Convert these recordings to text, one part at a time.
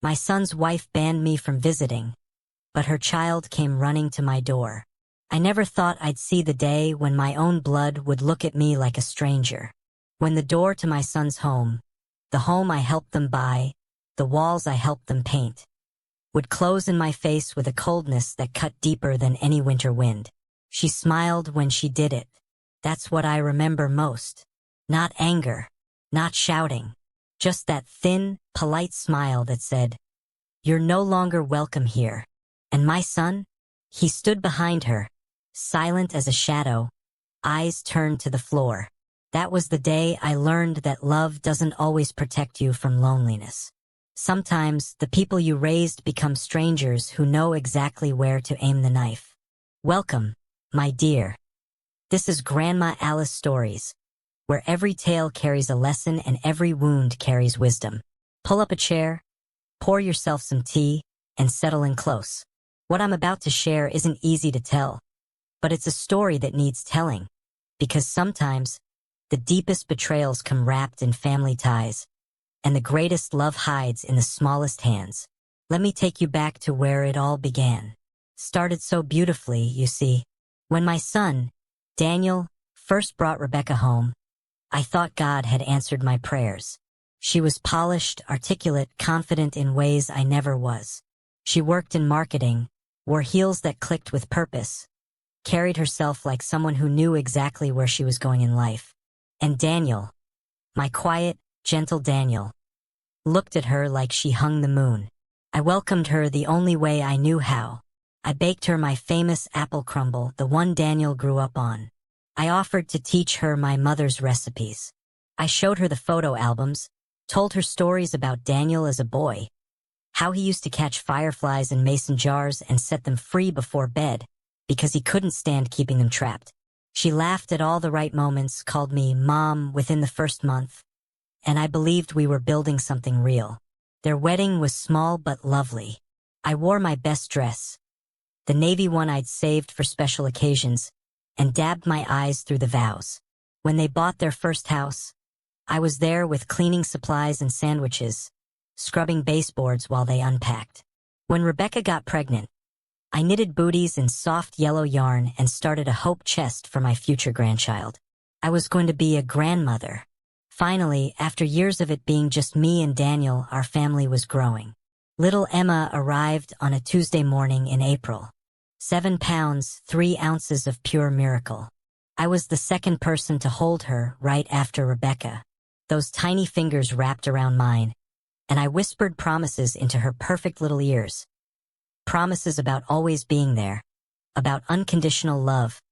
My son's wife banned me from visiting, but her child came running to my door. I never thought I'd see the day when my own blood would look at me like a stranger. When the door to my son's home, the home I helped them buy, the walls I helped them paint, would close in my face with a coldness that cut deeper than any winter wind. She smiled when she did it. That's what I remember most. Not anger, not shouting, just that thin, polite smile that said, "You're no longer welcome here." And my son? He stood behind her, silent as a shadow, eyes turned to the floor. That was the day I learned that love doesn't always protect you from loneliness. Sometimes the people you raised become strangers who know exactly where to aim the knife. Welcome, my dear. This is Grandma Alice Stories, where every tale carries a lesson and every wound carries wisdom. Pull up a chair, pour yourself some tea, and settle in close. What I'm about to share isn't easy to tell, but it's a story that needs telling, because sometimes the deepest betrayals come wrapped in family ties, and the greatest love hides in the smallest hands. Let me take you back to where it all began. Started so beautifully, you see. When my son, Daniel, first brought Rebecca home, I thought God had answered my prayers. She was polished, articulate, confident in ways I never was. She worked in marketing, wore heels that clicked with purpose, carried herself like someone who knew exactly where she was going in life. And Daniel, my quiet, gentle Daniel, looked at her like she hung the moon. I welcomed her the only way I knew how. I baked her my famous apple crumble, the one Daniel grew up on. I offered to teach her my mother's recipes. I showed her the photo albums, told her stories about Daniel as a boy, how he used to catch fireflies in mason jars and set them free before bed, because he couldn't stand keeping them trapped. She laughed at all the right moments, called me Mom within the first month, and I believed we were building something real. Their wedding was small but lovely. I wore my best dress, the navy one I'd saved for special occasions, and dabbed my eyes through the vows. When they bought their first house, I was there with cleaning supplies and sandwiches, scrubbing baseboards while they unpacked. When Rebecca got pregnant, I knitted booties in soft yellow yarn and started a hope chest for my future grandchild. I was going to be a grandmother. Finally, after years of it being just me and Daniel, our family was growing. Little Emma arrived on a Tuesday morning in April. 7 pounds, 3 ounces of pure miracle. I was the second person to hold her right after Rebecca. Those tiny fingers wrapped around mine, and I whispered promises into her perfect little ears. Promises about always being there, about unconditional love,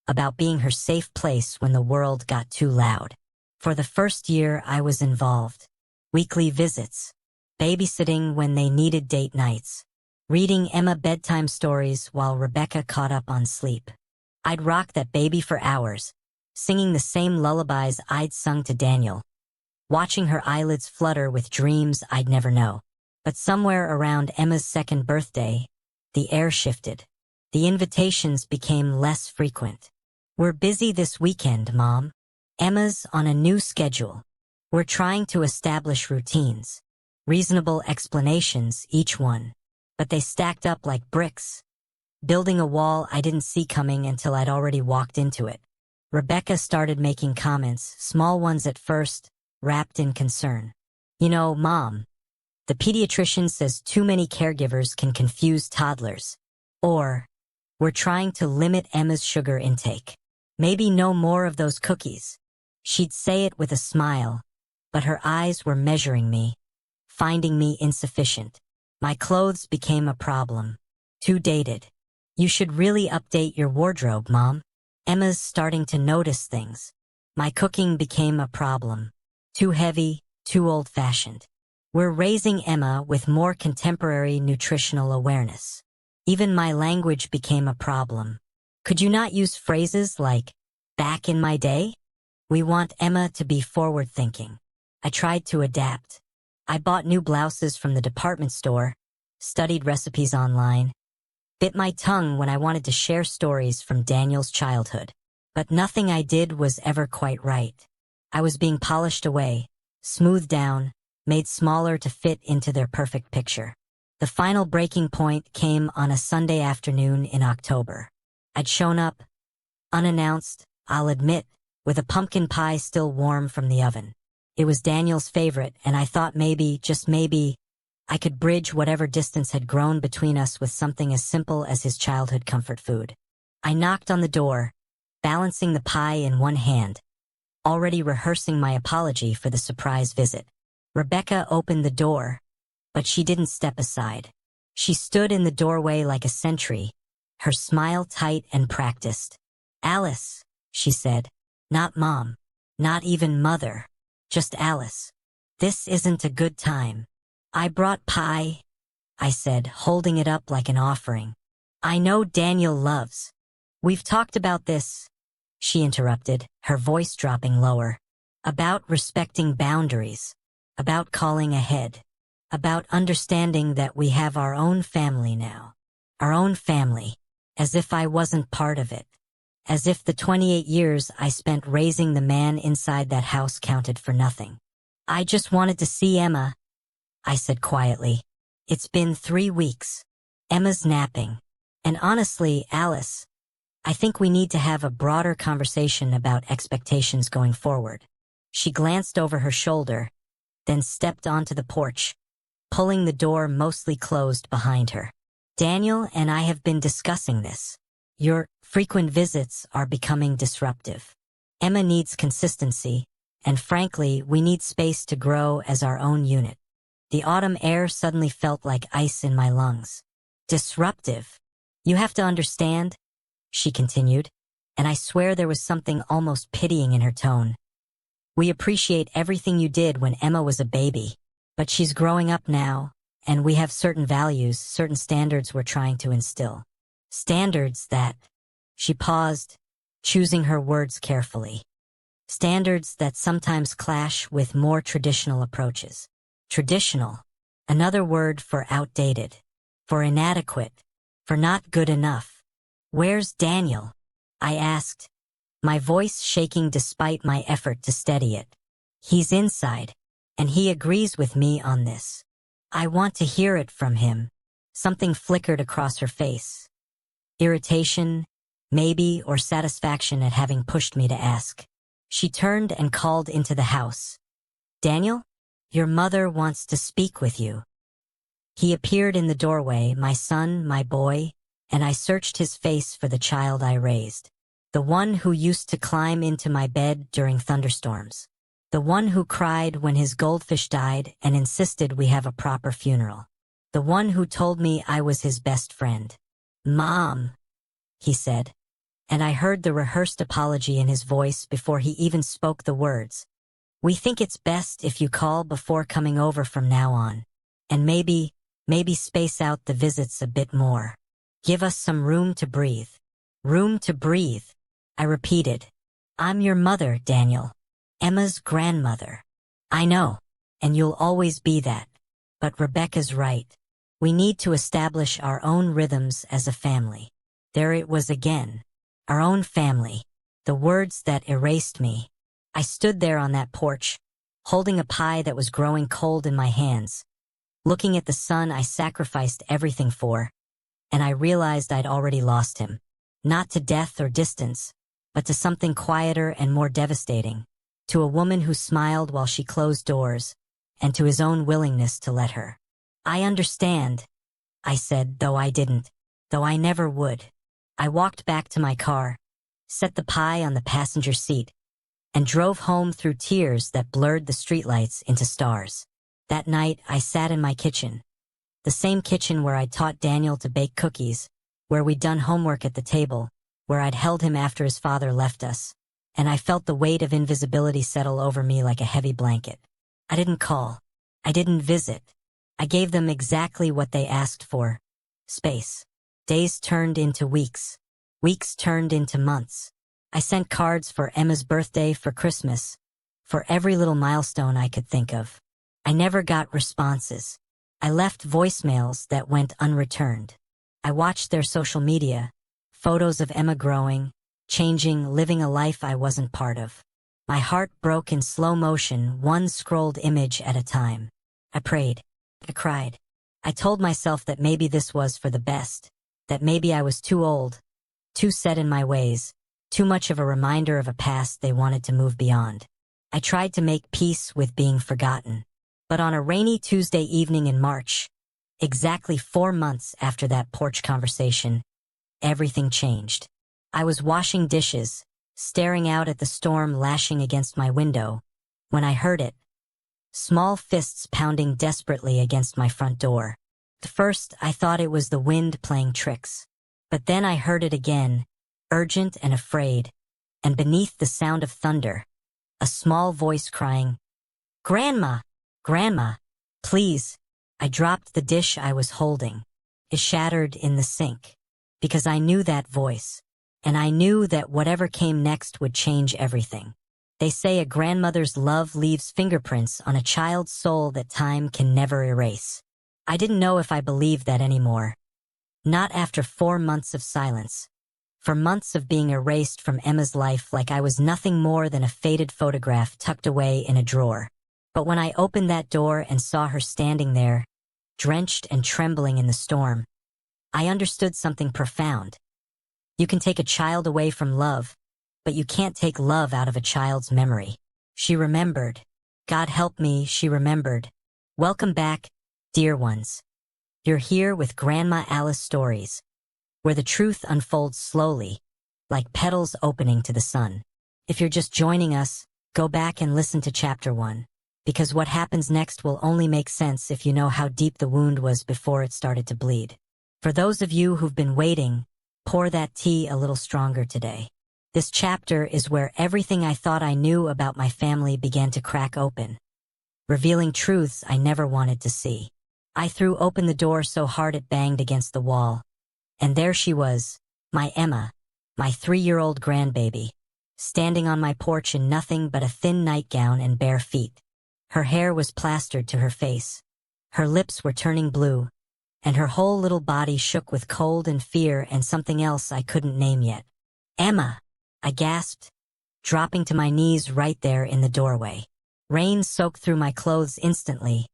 about being her safe place when the world got too loud. For the first year I was involved. Weekly visits, babysitting when they needed date nights, reading Emma bedtime stories while Rebecca caught up on sleep. I'd rock that baby for hours, singing the same lullabies I'd sung to Daniel, watching her eyelids flutter with dreams I'd never know. But somewhere around Emma's second birthday, the air shifted. The invitations became less frequent. "We're busy this weekend, Mom. Emma's on a new schedule. We're trying to establish routines." Reasonable explanations, each one. But they stacked up like bricks, building a wall I didn't see coming until I'd already walked into it. Rebecca started making comments, small ones at first, wrapped in concern. "You know, Mom, the pediatrician says too many caregivers can confuse toddlers." Or, "We're trying to limit Emma's sugar intake. Maybe no more of those cookies." She'd say it with a smile, but her eyes were measuring me, finding me insufficient. My clothes became a problem. Too dated. "You should really update your wardrobe, Mom. Emma's starting to notice things." My cooking became a problem. Too heavy, too old-fashioned. "We're raising Emma with more contemporary nutritional awareness." Even my language became a problem. "Could you not use phrases like, 'back in my day'? We want Emma to be forward-thinking." I tried to adapt. I bought new blouses from the department store, studied recipes online, bit my tongue when I wanted to share stories from Daniel's childhood. But nothing I did was ever quite right. I was being polished away, smoothed down, made smaller to fit into their perfect picture. The final breaking point came on a Sunday afternoon in October. I'd shown up, unannounced, I'll admit, with a pumpkin pie still warm from the oven. It was Daniel's favorite, and I thought maybe, just maybe, I could bridge whatever distance had grown between us with something as simple as his childhood comfort food. I knocked on the door, balancing the pie in one hand, already rehearsing my apology for the surprise visit. Rebecca opened the door, but she didn't step aside. She stood in the doorway like a sentry, her smile tight and practiced. "Alice," she said. "Not Mom, not even Mother, just Alice. This isn't a good time." "I brought pie," I said, holding it up like an offering. "I know Daniel loves." "We've talked about this," she interrupted, her voice dropping lower. "About respecting boundaries, about calling ahead, about understanding that we have our own family now. Our own family, as if I wasn't part of it. As if the 28 years I spent raising the man inside that house counted for nothing. I just wanted to see Emma," I said quietly. "It's been 3 weeks. Emma's napping. And honestly, Alice, I think we need to have a broader conversation about expectations going forward." She glanced over her shoulder, then stepped onto the porch, pulling the door mostly closed behind her. "Daniel and I have been discussing this. Your frequent visits are becoming disruptive. Emma needs consistency, and frankly, we need space to grow as our own unit." The autumn air suddenly felt like ice in my lungs. "Disruptive? You have to understand," she continued, and I swear there was something almost pitying in her tone. "We appreciate everything you did when Emma was a baby, but she's growing up now, and we have certain values, certain standards we're trying to instill. Standards that—" She paused, choosing her words carefully. "Standards that sometimes clash with more traditional approaches." Traditional, another word for outdated, for inadequate, for not good enough. "Where's Daniel?" I asked, my voice shaking despite my effort to steady it. "He's inside, and he agrees with me on this. I want to hear it from him." Something flickered across her face. Irritation, maybe, or satisfaction at having pushed me to ask. She turned and called into the house. "Daniel, your mother wants to speak with you." He appeared in the doorway, my son, my boy, and I searched his face for the child I raised. The one who used to climb into my bed during thunderstorms. The one who cried when his goldfish died and insisted we have a proper funeral. The one who told me I was his best friend. "Mom," he said, and I heard the rehearsed apology in his voice before he even spoke the words. "We think it's best if you call before coming over from now on. And maybe space out the visits a bit more. Give us some room to breathe." "Room to breathe," I repeated. "I'm your mother, Daniel. Emma's grandmother. I know, and you'll always be that. But Rebecca's right. We need to establish our own rhythms as a family." There it was again. Our own family. The words that erased me. I stood there on that porch, holding a pie that was growing cold in my hands, looking at the son I sacrificed everything for, and I realized I'd already lost him. Not to death or distance, but to something quieter and more devastating. To a woman who smiled while she closed doors, and to his own willingness to let her. "I understand," I said, though I didn't, though I never would. I walked back to my car, set the pie on the passenger seat, and drove home through tears that blurred the streetlights into stars. That night, I sat in my kitchen. The same kitchen where I'd taught Daniel to bake cookies, where we'd done homework at the table, where I'd held him after his father left us, and I felt the weight of invisibility settle over me like a heavy blanket. I didn't call. I didn't visit. I gave them exactly what they asked for. Space. Days turned into weeks. Weeks turned into months. I sent cards for Emma's birthday, for Christmas, for every little milestone I could think of. I never got responses. I left voicemails that went unreturned. I watched their social media, photos of Emma growing, changing, living a life I wasn't part of. My heart broke in slow motion, one scrolled image at a time. I prayed. I cried. I told myself that maybe this was for the best, that maybe I was too old, too set in my ways, too much of a reminder of a past they wanted to move beyond. I tried to make peace with being forgotten. But on a rainy Tuesday evening in March, exactly 4 months after that porch conversation, everything changed. I was washing dishes, staring out at the storm lashing against my window, when I heard it. Small fists pounding desperately against my front door. At first, I thought it was the wind playing tricks. But then I heard it again, urgent and afraid, and beneath the sound of thunder, a small voice crying, "Grandma! Grandma! Please!" I dropped the dish I was holding. It shattered in the sink. Because I knew that voice. And I knew that whatever came next would change everything. They say a grandmother's love leaves fingerprints on a child's soul that time can never erase. I didn't know if I believed that anymore. Not after 4 months of silence. For months of being erased from Emma's life like I was nothing more than a faded photograph tucked away in a drawer. But when I opened that door and saw her standing there, drenched and trembling in the storm, I understood something profound. You can take a child away from love, but you can't take love out of a child's memory. She remembered. God help me, she remembered. Welcome back, dear ones. You're here with Grandma Alice Stories, where the truth unfolds slowly, like petals opening to the sun. If you're just joining us, go back and listen to Chapter 1, because what happens next will only make sense if you know how deep the wound was before it started to bleed. For those of you who've been waiting, pour that tea a little stronger today. This chapter is where everything I thought I knew about my family began to crack open, revealing truths I never wanted to see. I threw open the door so hard it banged against the wall. And there she was, my Emma, my 3-year-old grandbaby, standing on my porch in nothing but a thin nightgown and bare feet. Her hair was plastered to her face. Her lips were turning blue, and her whole little body shook with cold and fear and something else I couldn't name yet. "Emma!" I gasped, dropping to my knees right there in the doorway. Rain soaked through my clothes instantly,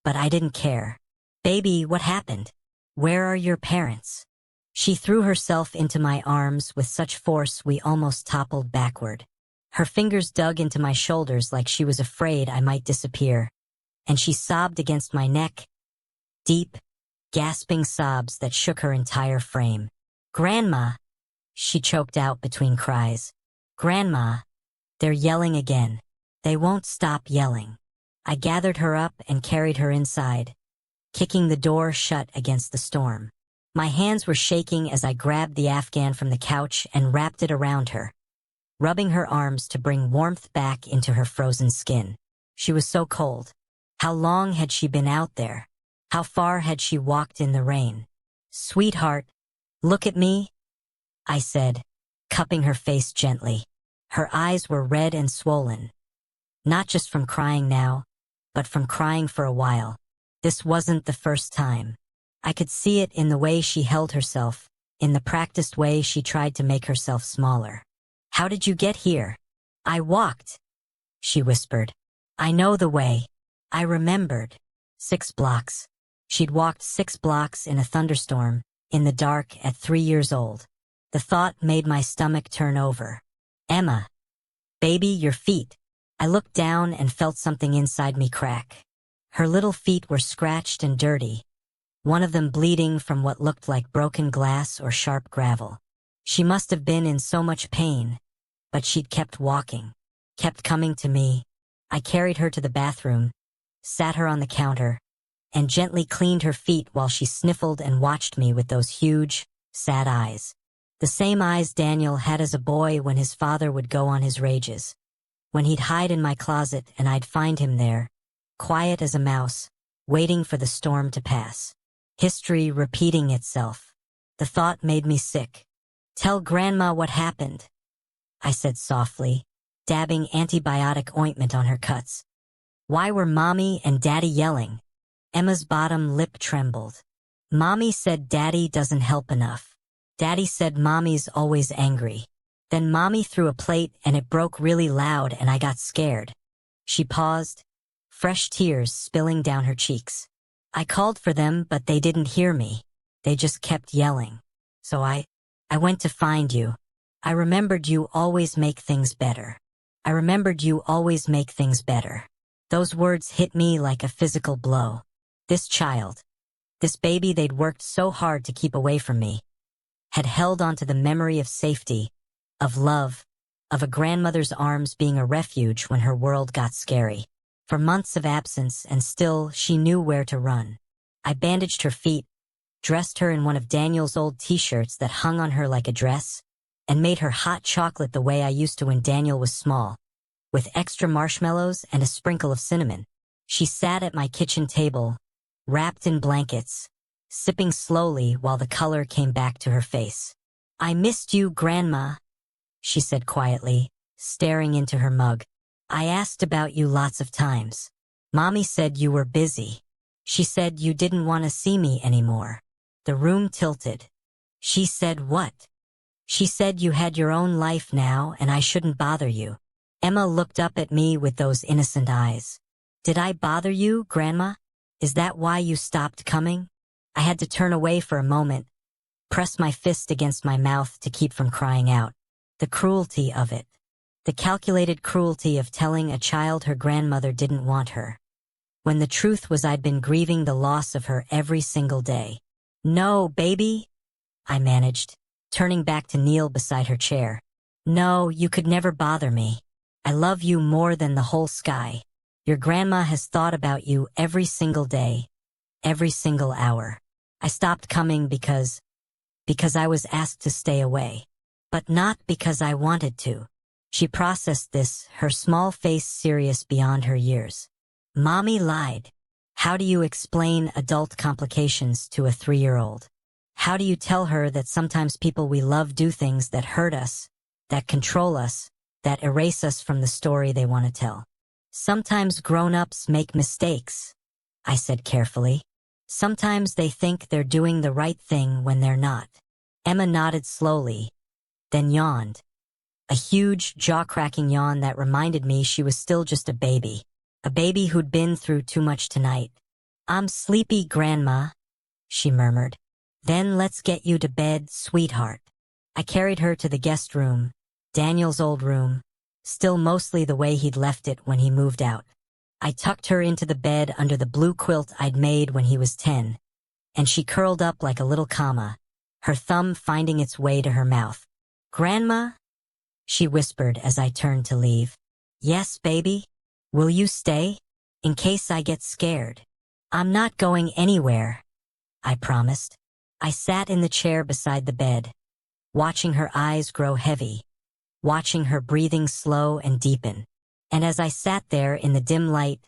but I didn't care. "Baby, what happened? Where are your parents?" She threw herself into my arms with such force we almost toppled backward. Her fingers dug into my shoulders like she was afraid I might disappear, and she sobbed against my neck, deep, gasping sobs that shook her entire frame. "Grandma," she choked out between cries. "Grandma, they're yelling again. They won't stop yelling." I gathered her up and carried her inside, kicking the door shut against the storm. My hands were shaking as I grabbed the Afghan from the couch and wrapped it around her, rubbing her arms to bring warmth back into her frozen skin. She was so cold. How long had she been out there? How far had she walked in the rain? "Sweetheart, look at me," I said, cupping her face gently. Her eyes were red and swollen. Not just from crying now, but from crying for a while. This wasn't the first time. I could see it in the way she held herself, in the practiced way she tried to make herself smaller. "How did you get here?" "I walked," she whispered. "I know the way." I remembered. 6 blocks. She'd walked 6 blocks in a thunderstorm, in the dark at 3 years old. The thought made my stomach turn over. "Emma, baby, your feet." I looked down and felt something inside me crack. Her little feet were scratched and dirty, one of them bleeding from what looked like broken glass or sharp gravel. She must have been in so much pain, but she'd kept walking, kept coming to me. I carried her to the bathroom, sat her on the counter, and gently cleaned her feet while she sniffled and watched me with those huge, sad eyes. The same eyes Daniel had as a boy when his father would go on his rages. When he'd hide in my closet and I'd find him there, quiet as a mouse, waiting for the storm to pass. History repeating itself. The thought made me sick. "Tell Grandma what happened," I said softly, dabbing antibiotic ointment on her cuts. "Why were Mommy and Daddy yelling?" Emma's bottom lip trembled. "Mommy said Daddy doesn't help enough. Daddy said Mommy's always angry. Then Mommy threw a plate and it broke really loud and I got scared." She paused, fresh tears spilling down her cheeks. I called for them, but they didn't hear me. They just kept yelling. So I went to find you. I remembered you always make things better. I remembered you always make things better. Those words hit me like a physical blow. This child, this baby they'd worked so hard to keep away from me, had held onto the memory of safety, of love, of a grandmother's arms being a refuge when her world got scary. For months of absence, and still she knew where to run. I bandaged her feet, dressed her in one of Daniel's old t-shirts that hung on her like a dress, and made her hot chocolate the way I used to when Daniel was small, with extra marshmallows and a sprinkle of cinnamon. She sat at my kitchen table, wrapped in blankets, sipping slowly while the color came back to her face. "I missed you, Grandma," she said quietly, staring into her mug. "I asked about you lots of times. Mommy said you were busy. She said you didn't want to see me anymore." The room tilted. "She said what?" "She said you had your own life now and I shouldn't bother you." Emma looked up at me with those innocent eyes. "Did I bother you, Grandma? Is that why you stopped coming?" I had to turn away for a moment, press my fist against my mouth to keep from crying out. The cruelty of it. The calculated cruelty of telling a child her grandmother didn't want her, when the truth was I'd been grieving the loss of her every single day. "No, baby," I managed, turning back to kneel beside her chair. "No, you could never bother me. I love you more than the whole sky. Your grandma has thought about you every single day, every single hour." I stopped coming because I was asked to stay away. But not because I wanted to. She processed this, her small face serious beyond her years. "Mommy lied. How do you explain adult complications to a 3-year-old? How do you tell her that sometimes people we love do things that hurt us, that control us, that erase us from the story they want to tell? Sometimes grown-ups make mistakes," I said carefully. "Sometimes they think they're doing the right thing when they're not." Emma nodded slowly, then yawned. A huge, jaw-cracking yawn that reminded me she was still just a baby who'd been through too much tonight. "I'm sleepy, Grandma," she murmured. "Then let's get you to bed, sweetheart." I carried her to the guest room, Daniel's old room, still mostly the way he'd left it when he moved out. I tucked her into the bed under the blue quilt I'd made when he was 10, and she curled up like a little comma, her thumb finding its way to her mouth. "Grandma?" she whispered as I turned to leave. "Yes, baby? Will you stay? In case I get scared." "I'm not going anywhere," I promised. I sat in the chair beside the bed, watching her eyes grow heavy, watching her breathing slow and deepen. And as I sat there in the dim light,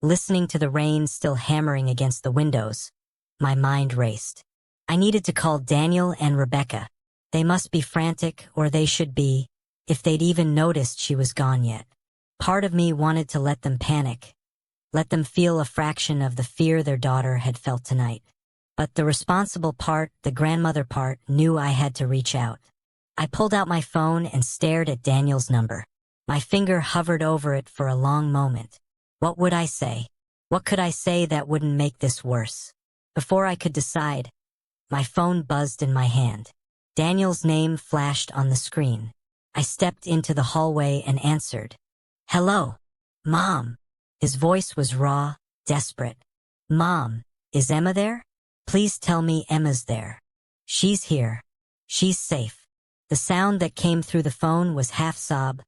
listening to the rain still hammering against the windows, my mind raced. I needed to call Daniel and Rebecca. They must be frantic, or they should be, if they'd even noticed she was gone yet. Part of me wanted to let them panic, let them feel a fraction of the fear their daughter had felt tonight. But the responsible part, the grandmother part, knew I had to reach out. I pulled out my phone and stared at Daniel's number. My finger hovered over it for a long moment. What would I say? What could I say that wouldn't make this worse? Before I could decide, my phone buzzed in my hand. Daniel's name flashed on the screen. I stepped into the hallway and answered. "Hello, Mom." His voice was raw, desperate. "Mom, is Emma there? Please tell me Emma's there. She's here. She's safe." The sound that came through the phone was half sob,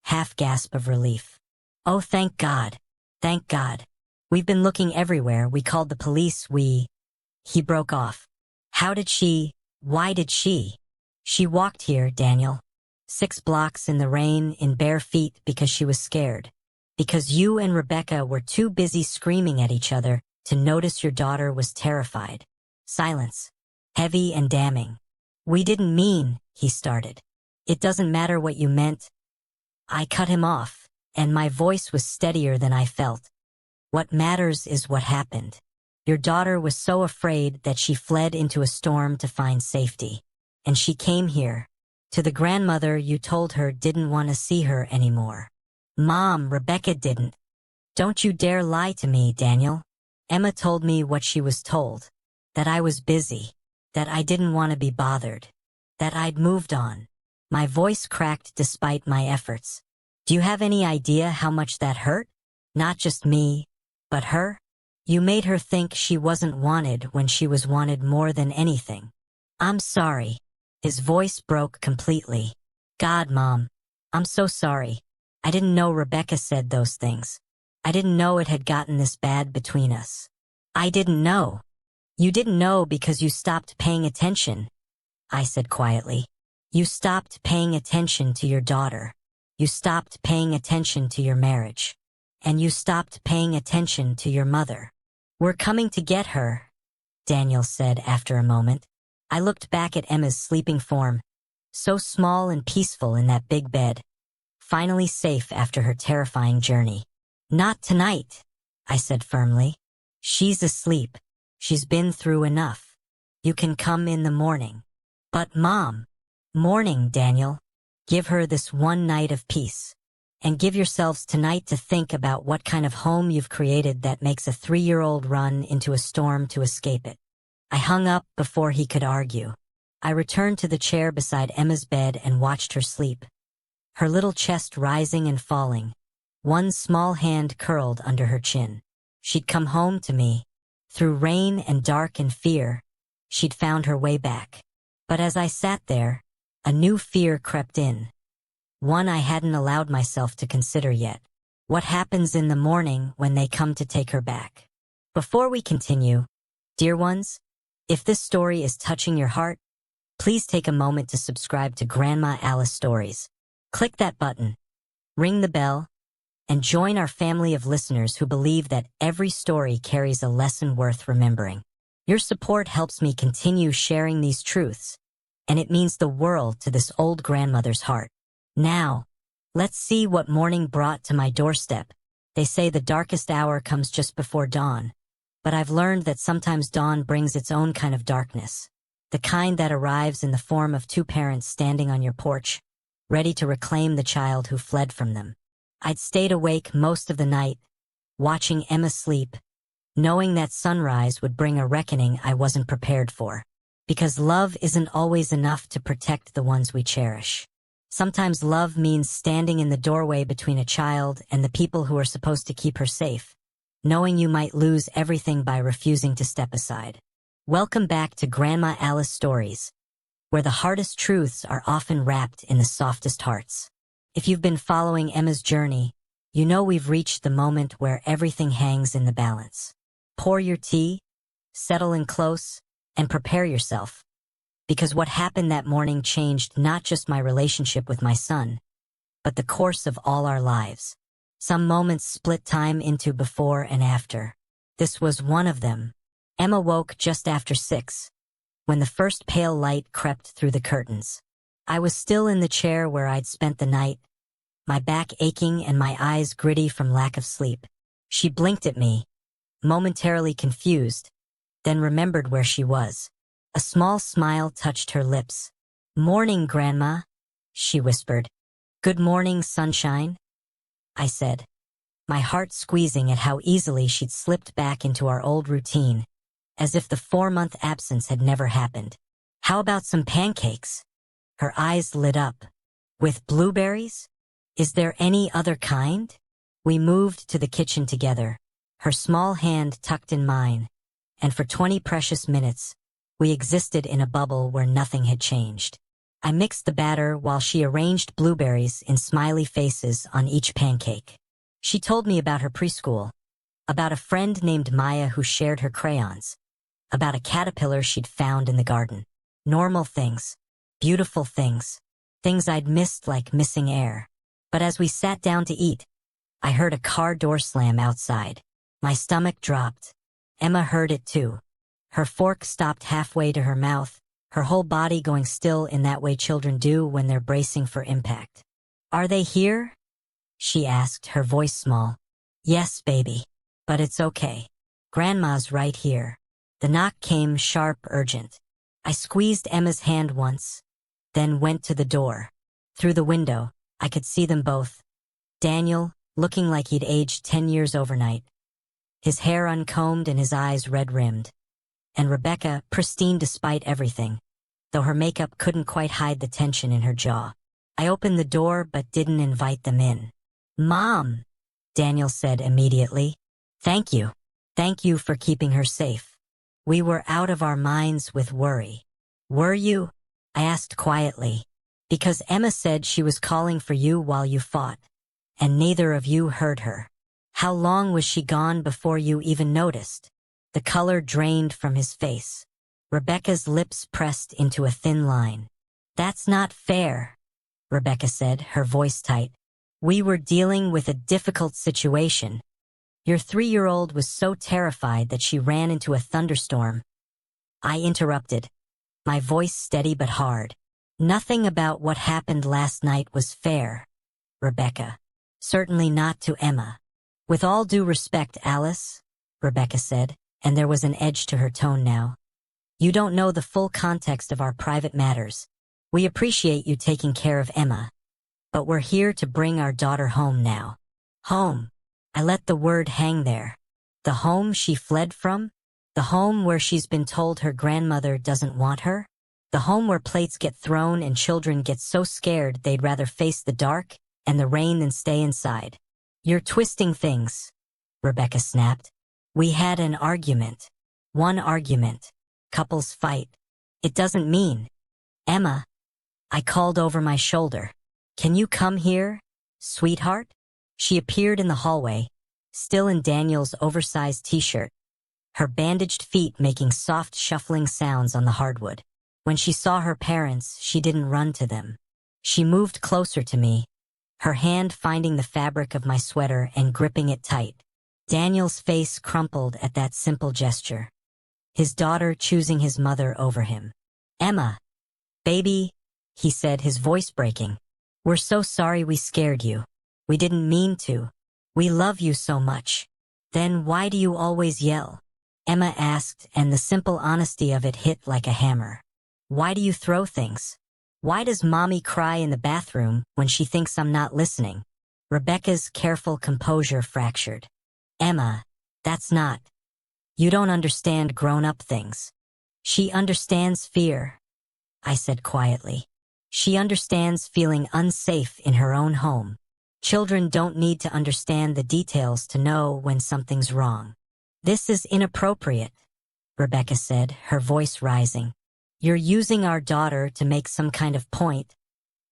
half gasp of relief. "Oh, thank God. Thank God. We've been looking everywhere. We called the police. He broke off. Why did she? She walked here, Daniel. 6 blocks in the rain, in bare feet, because she was scared. Because you and Rebecca were too busy screaming at each other to notice your daughter was terrified." Silence. Heavy and damning. "We didn't mean," he started. "It doesn't matter what you meant." I cut him off, and my voice was steadier than I felt. "What matters is what happened. Your daughter was so afraid that she fled into a storm to find safety. And she came here, to the grandmother you told her didn't want to see her anymore." "Mom, Rebecca didn't." Don't you dare lie to me, Daniel. Emma told me what she was told. That I was busy. That I didn't want to be bothered. That I'd moved on. My voice cracked despite my efforts. Do you have any idea how much that hurt? Not just me, but her? You made her think she wasn't wanted when she was wanted more than anything. I'm sorry. His voice broke completely. God, Mom. I'm so sorry. I didn't know Rebecca said those things. I didn't know it had gotten this bad between us. I didn't know. You didn't know because you stopped paying attention, I said quietly. You stopped paying attention to your daughter. You stopped paying attention to your marriage. And you stopped paying attention to your mother. We're coming to get her, Daniel said after a moment. I looked back at Emma's sleeping form, so small and peaceful in that big bed, finally safe after her terrifying journey. Not tonight, I said firmly. She's asleep. She's been through enough. You can come in the morning. But Mom, morning, Daniel. Give her this one night of peace. And give yourselves tonight to think about what kind of home you've created that makes a 3-year-old run into a storm to escape it. I hung up before he could argue. I returned to the chair beside Emma's bed and watched her sleep. Her little chest rising and falling. One small hand curled under her chin. She'd come home to me. Through rain and dark and fear, she'd found her way back. But as I sat there, a new fear crept in. One I hadn't allowed myself to consider yet. What happens in the morning when they come to take her back? Before we continue, dear ones, if this story is touching your heart, please take a moment to subscribe to Grandma Alice Stories. Click that button, ring the bell, and join our family of listeners who believe that every story carries a lesson worth remembering. Your support helps me continue sharing these truths, and it means the world to this old grandmother's heart. Now, let's see what morning brought to my doorstep. They say the darkest hour comes just before dawn, but I've learned that sometimes dawn brings its own kind of darkness, the kind that arrives in the form of 2 parents standing on your porch, ready to reclaim the child who fled from them. I'd stayed awake most of the night, watching Emma sleep, knowing that sunrise would bring a reckoning I wasn't prepared for. Because love isn't always enough to protect the ones we cherish. Sometimes love means standing in the doorway between a child and the people who are supposed to keep her safe, knowing you might lose everything by refusing to step aside. Welcome back to Grandma Alice Stories, where the hardest truths are often wrapped in the softest hearts. If you've been following Emma's journey, you know we've reached the moment where everything hangs in the balance. Pour your tea, settle in close, and prepare yourself. Because what happened that morning changed not just my relationship with my son, but the course of all our lives. Some moments split time into before and after. This was one of them. Emma woke just after 6, when the first pale light crept through the curtains. I was still in the chair where I'd spent the night, my back aching and my eyes gritty from lack of sleep. She blinked at me, momentarily confused, then remembered where she was. A small smile touched her lips. "Morning, Grandma," she whispered. "Good morning, sunshine," I said, my heart squeezing at how easily she'd slipped back into our old routine, as if the 4-month absence had never happened. "How about some pancakes?" Her eyes lit up. "With blueberries? Is there any other kind?" We moved to the kitchen together, her small hand tucked in mine, and for 20 precious minutes, we existed in a bubble where nothing had changed. I mixed the batter while she arranged blueberries in smiley faces on each pancake. She told me about her preschool, about a friend named Maya who shared her crayons, about a caterpillar she'd found in the garden. Normal things, beautiful things, things I'd missed like missing air. But as we sat down to eat, I heard a car door slam outside. My stomach dropped. Emma heard it too. Her fork stopped halfway to her mouth, her whole body going still in that way children do when they're bracing for impact. "Are they here?" she asked, her voice small. "Yes, baby. But it's okay. Grandma's right here." The knock came sharp, urgent. I squeezed Emma's hand once, then went to the door. Through the window, I could see them both, Daniel, looking like he'd aged 10 years overnight, his hair uncombed and his eyes red-rimmed. And Rebecca, pristine despite everything, though her makeup couldn't quite hide the tension in her jaw. I opened the door but didn't invite them in. "Mom," Daniel said immediately. "Thank you. Thank you for keeping her safe." We were out of our minds with worry. "Were you?" I asked quietly. "Because Emma said she was calling for you while you fought, and neither of you heard her." "How long was she gone before you even noticed?" The color drained from his face. Rebecca's lips pressed into a thin line. "That's not fair," Rebecca said, her voice tight. "We were dealing with a difficult situation. Your 3-year-old was so terrified that she ran into a thunderstorm." I interrupted, my voice steady but hard. "Nothing about what happened last night was fair, Rebecca. Certainly not to Emma." "With all due respect, Alice," Rebecca said, and there was an edge to her tone now. "You don't know the full context of our private matters. We appreciate you taking care of Emma, but we're here to bring our daughter home now." "Home." I let the word hang there. The home she fled from? The home where she's been told her grandmother doesn't want her? The home where plates get thrown and children get so scared they'd rather face the dark and the rain than stay inside? "You're twisting things," Rebecca snapped. "We had an argument. One argument. Couples fight. It doesn't mean—" "Emma," I called over my shoulder. "Can you come here, sweetheart?" She appeared in the hallway, still in Daniel's oversized t-shirt, her bandaged feet making soft shuffling sounds on the hardwood. When she saw her parents, she didn't run to them. She moved closer to me, her hand finding the fabric of my sweater and gripping it tight. Daniel's face crumpled at that simple gesture. His daughter choosing his mother over him. "Emma, baby," he said, his voice breaking. "We're so sorry we scared you. We didn't mean to. We love you so much." "Then why do you always yell?" Emma asked, and the simple honesty of it hit like a hammer. "Why do you throw things? Why does Mommy cry in the bathroom when she thinks I'm not listening?" Rebecca's careful composure fractured. "Emma, that's not. You don't understand grown-up things. She understands fear," I said quietly. "She understands feeling unsafe in her own home. Children don't need to understand the details to know when something's wrong." "This is inappropriate," Rebecca said, her voice rising. "You're using our daughter to make some kind of point,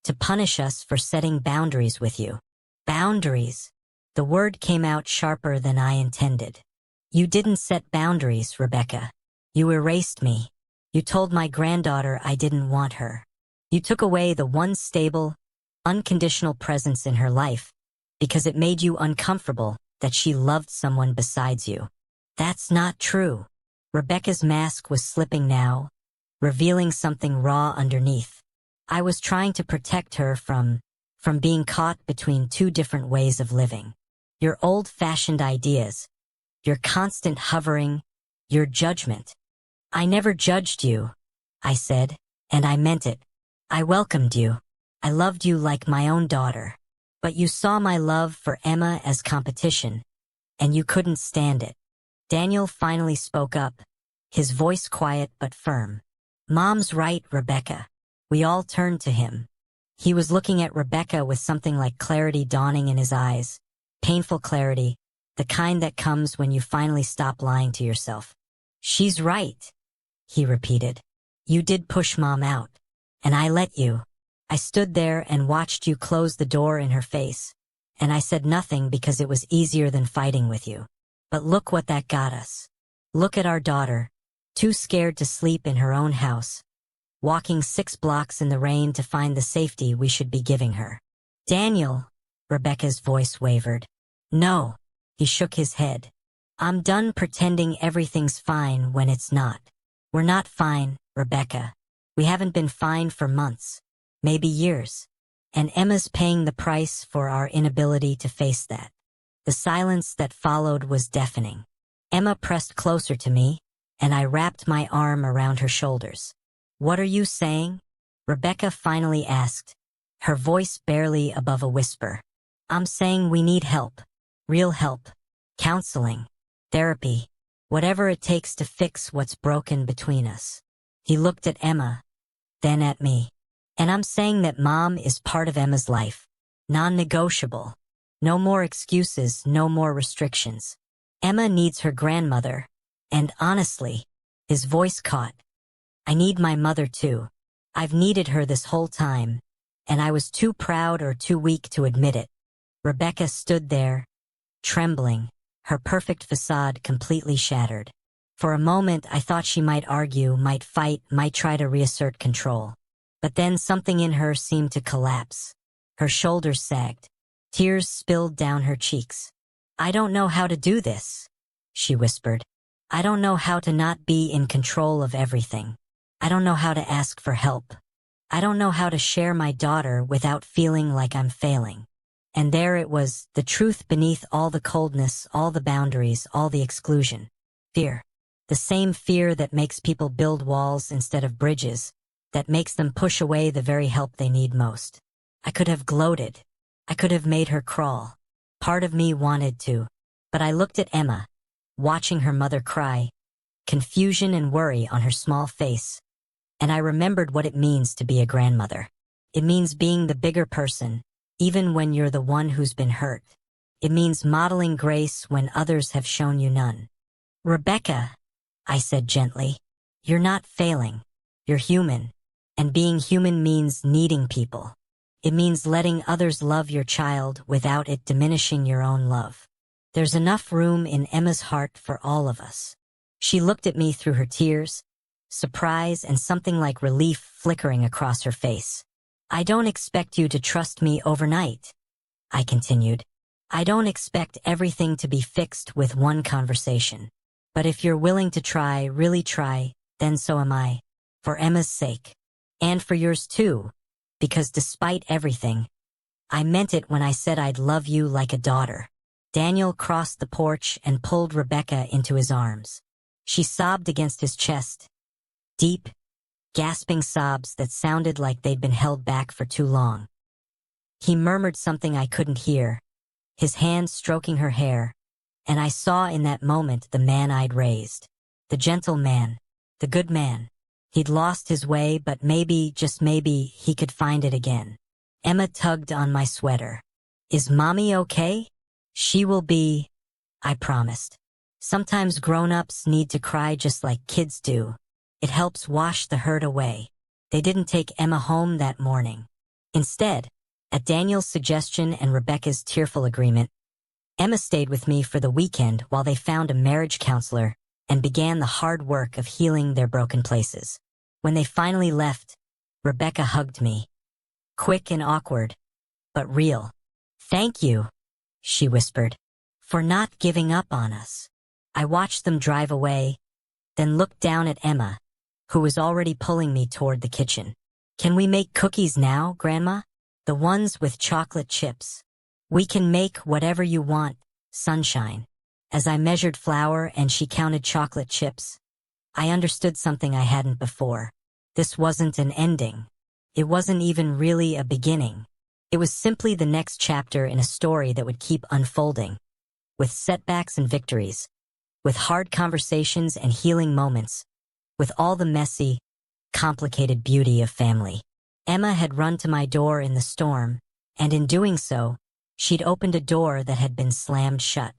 to punish us for setting boundaries with you." "Boundaries?" The word came out sharper than I intended. "You didn't set boundaries, Rebecca. You erased me. You told my granddaughter I didn't want her. You took away the one stable, unconditional presence in her life because it made you uncomfortable that she loved someone besides you." "That's not true." Rebecca's mask was slipping now, revealing something raw underneath. "I was trying to protect her from being caught between two different ways of living. Your old-fashioned ideas, your constant hovering, your judgment." "I never judged you," I said, and I meant it. "I welcomed you. I loved you like my own daughter. But you saw my love for Emma as competition, and you couldn't stand it." Daniel finally spoke up, his voice quiet but firm. "Mom's right, Rebecca." We all turned to him. He was looking at Rebecca with something like clarity dawning in his eyes. Painful clarity, the kind that comes when you finally stop lying to yourself. "She's right," he repeated. "You did push Mom out, and I let you. I stood there and watched you close the door in her face, and I said nothing because it was easier than fighting with you. But look what that got us. Look at our daughter, too scared to sleep in her own house, walking 6 blocks in the rain to find the safety we should be giving her." "Daniel," Rebecca's voice wavered. "No," he shook his head. "I'm done pretending everything's fine when it's not. We're not fine, Rebecca. We haven't been fine for months, maybe years. And Emma's paying the price for our inability to face that." The silence that followed was deafening. Emma pressed closer to me, and I wrapped my arm around her shoulders. "What are you saying?" Rebecca finally asked, her voice barely above a whisper. I'm saying we need help. Real help. Counseling. Therapy. Whatever it takes to fix what's broken between us. He looked at Emma, then at me. And I'm saying that Mom is part of Emma's life. Non-negotiable. No more excuses, no more restrictions. Emma needs her grandmother. And honestly, his voice caught. I need my mother too. I've needed her this whole time, and I was too proud or too weak to admit it. Rebecca stood there, trembling, her perfect facade completely shattered. For a moment, I thought she might argue, might fight, might try to reassert control. But then something in her seemed to collapse. Her shoulders sagged. Tears spilled down her cheeks. I don't know how to do this, she whispered. I don't know how to not be in control of everything. I don't know how to ask for help. I don't know how to share my daughter without feeling like I'm failing. And there it was, the truth beneath all the coldness, all the boundaries, all the exclusion. Fear. The same fear that makes people build walls instead of bridges, that makes them push away the very help they need most. I could have gloated. I could have made her crawl. Part of me wanted to. But I looked at Emma, watching her mother cry, confusion and worry on her small face. And I remembered what it means to be a grandmother. It means being the bigger person, even when you're the one who's been hurt. It means modeling grace when others have shown you none. Rebecca, I said gently, you're not failing. You're human. And being human means needing people. It means letting others love your child without it diminishing your own love. There's enough room in Emma's heart for all of us. She looked at me through her tears, surprise and something like relief flickering across her face. I don't expect you to trust me overnight, I continued. I don't expect everything to be fixed with one conversation. But if you're willing to try, really try, then so am I. For Emma's sake. And for yours too. Because despite everything, I meant it when I said I'd love you like a daughter. Daniel crossed the porch and pulled Rebecca into his arms. She sobbed against his chest. Deep, gasping sobs that sounded like they'd been held back for too long. He murmured something I couldn't hear, his hand stroking her hair, and I saw in that moment the man I'd raised. The gentle man, the good man. He'd lost his way, but maybe, just maybe, he could find it again. Emma tugged on my sweater. Is Mommy okay? She will be, I promised. Sometimes grown-ups need to cry just like kids do. It helps wash the hurt away. They didn't take Emma home that morning. Instead, at Daniel's suggestion and Rebecca's tearful agreement, Emma stayed with me for the weekend while they found a marriage counselor and began the hard work of healing their broken places. When they finally left, Rebecca hugged me. Quick and awkward, but real. Thank you, she whispered, for not giving up on us. I watched them drive away, then looked down at Emma, who was already pulling me toward the kitchen. Can we make cookies now, Grandma? The ones with chocolate chips. We can make whatever you want, sunshine. As I measured flour and she counted chocolate chips, I understood something I hadn't before. This wasn't an ending. It wasn't even really a beginning. It was simply the next chapter in a story that would keep unfolding. With setbacks and victories. With hard conversations and healing moments. With all the messy, complicated beauty of family. Emma had run to my door in the storm, and in doing so, she'd opened a door that had been slammed shut.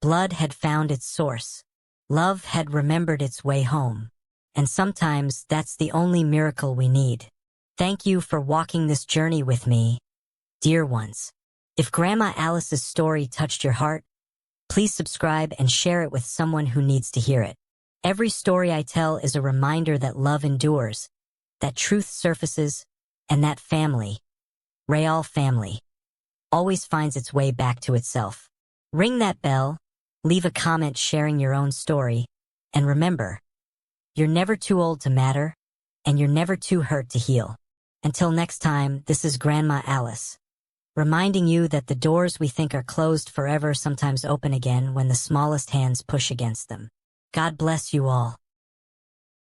Blood had found its source. Love had remembered its way home. And sometimes that's the only miracle we need. Thank you for walking this journey with me, dear ones. If Grandma Alice's story touched your heart, please subscribe and share it with someone who needs to hear it. Every story I tell is a reminder that love endures, that truth surfaces, and that family, Real family, always finds its way back to itself. Ring that bell, leave a comment sharing your own story, and remember, you're never too old to matter, and you're never too hurt to heal. Until next time, this is Grandma Alice, reminding you that the doors we think are closed forever sometimes open again when the smallest hands push against them. God bless you all.